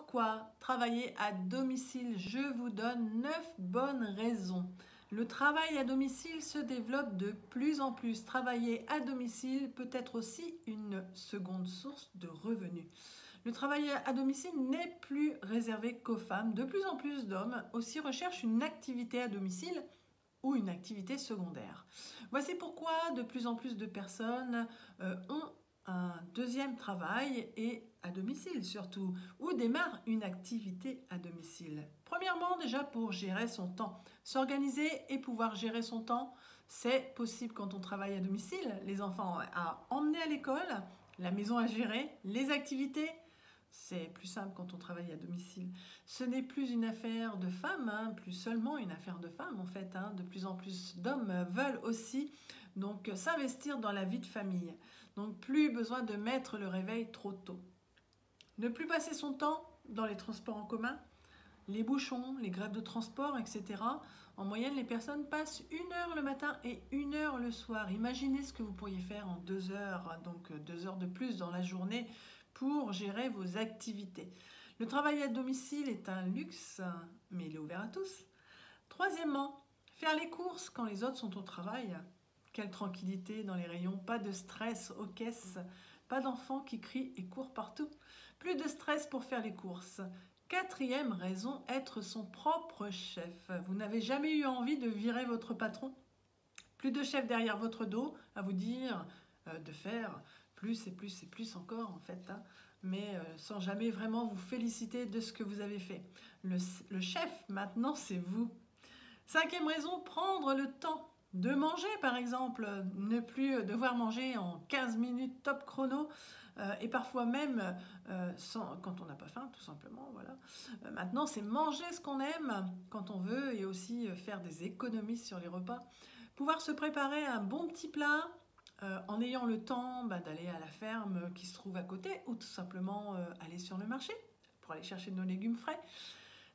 pourquoi travailler à domicile? Je vous donne 9 bonnes raisons. Le travail à domicile se développe de plus en plus. Travailler à domicile peut être aussi une seconde source de revenus. Le travail à domicile n'est plus réservé qu'aux femmes. De plus en plus d'hommes aussi recherchent une activité à domicile ou une activité secondaire. Voici pourquoi de plus en plus de personnes ont un deuxième travail et à domicile surtout, ou démarrent une activité à domicile. Premièrement, déjà pour gérer son temps. S'organiser et pouvoir gérer son temps, c'est possible quand on travaille à domicile. Les enfants à emmener à l'école, la maison à gérer, les activités. C'est plus simple quand on travaille à domicile. Ce n'est plus une affaire de femmes, plus seulement une affaire de femmes en fait. De plus en plus d'hommes veulent aussi donc s'investir dans la vie de famille. Donc plus besoin de mettre le réveil trop tôt. Ne plus passer son temps dans les transports en commun, les bouchons, les grèves de transport, etc. En moyenne, les personnes passent 1 heure le matin et 1 heure le soir. Imaginez ce que vous pourriez faire en 2 heures, donc 2 heures de plus dans la journée pour gérer vos activités. Le travail à domicile est un luxe, mais il est ouvert à tous. Troisièmement, faire les courses quand les autres sont au travail. Quelle tranquillité dans les rayons, pas de stress aux caisses, pas d'enfants qui crient et courent partout. Plus de stress pour faire les courses. Quatrième raison, être son propre chef. Vous n'avez jamais eu envie de virer votre patron? Plus de chef derrière votre dos à vous dire de faire plus et plus et plus encore en fait, mais sans jamais vraiment vous féliciter de ce que vous avez fait. Le chef maintenant c'est vous. Cinquième raison, prendre le temps de manger par exemple, ne plus devoir manger en 15 minutes top chrono et parfois même quand on n'a pas faim tout simplement. Voilà. Maintenant c'est manger ce qu'on aime quand on veut et aussi faire des économies sur les repas. Pouvoir se préparer un bon petit plat en ayant le temps d'aller à la ferme qui se trouve à côté ou tout simplement aller sur le marché pour aller chercher nos légumes frais.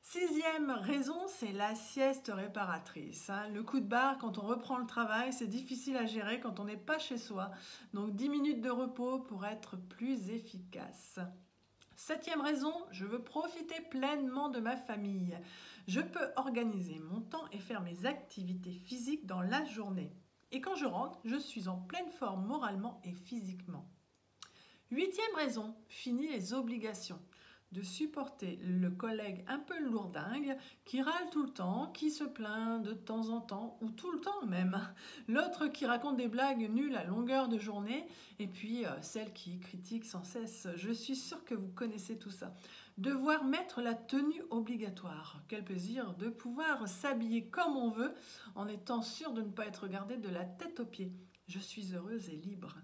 Sixième raison, c'est la sieste réparatrice. Le coup de barre, quand on reprend le travail, c'est difficile à gérer quand on n'est pas chez soi. Donc 10 minutes de repos pour être plus efficace. Septième raison, je veux profiter pleinement de ma famille. Je peux organiser mon temps et faire mes activités physiques dans la journée. Et quand je rentre, je suis en pleine forme moralement et physiquement. Huitième raison, fini les obligations. De supporter le collègue un peu lourdingue qui râle tout le temps, qui se plaint de temps en temps, ou tout le temps même. L'autre qui raconte des blagues nulles à longueur de journée, et puis celle qui critique sans cesse. Je suis sûre que vous connaissez tout ça. Devoir mettre la tenue obligatoire. Quel plaisir de pouvoir s'habiller comme on veut en étant sûr de ne pas être regardé de la tête aux pieds. Je suis heureuse et libre.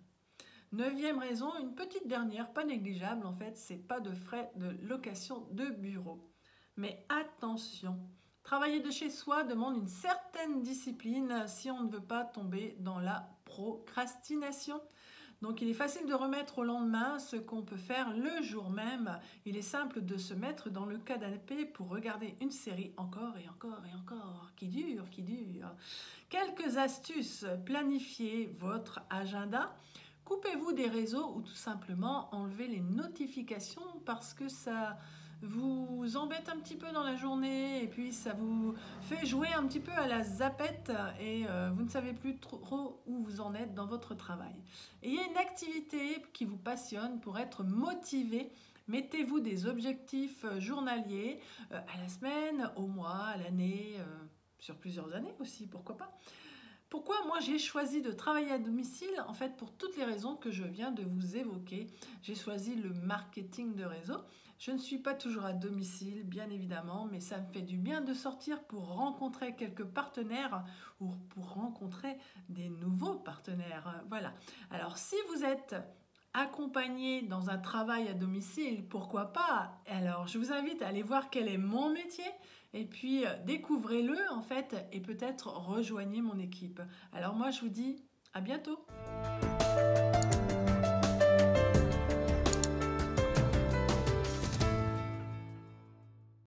Neuvième raison, une petite dernière, pas négligeable en fait, c'est pas de frais de location de bureau. Mais attention, travailler de chez soi demande une certaine discipline si on ne veut pas tomber dans la procrastination. Donc il est facile de remettre au lendemain ce qu'on peut faire le jour même. Il est simple de se mettre dans le canapé pour regarder une série encore et encore et encore, qui dure, qui dure. Quelques astuces, planifiez votre agenda. Coupez-vous des réseaux ou tout simplement enlevez les notifications parce que ça vous embête un petit peu dans la journée et puis ça vous fait jouer un petit peu à la zapette et vous ne savez plus trop où vous en êtes dans votre travail. Ayez une activité qui vous passionne pour être motivé. Mettez-vous des objectifs journaliers à la semaine, au mois, à l'année, sur plusieurs années aussi, pourquoi pas. Pourquoi moi j'ai choisi de travailler à domicile? En fait, pour toutes les raisons que je viens de vous évoquer. J'ai choisi le marketing de réseau. Je ne suis pas toujours à domicile, bien évidemment, mais ça me fait du bien de sortir pour rencontrer quelques partenaires ou pour rencontrer des nouveaux partenaires. Voilà. Alors, si vous êtes accompagné dans un travail à domicile, pourquoi pas? Alors, je vous invite à aller voir quel est mon métier. Et puis, découvrez-le en fait et peut-être rejoignez mon équipe. Alors moi, je vous dis à bientôt.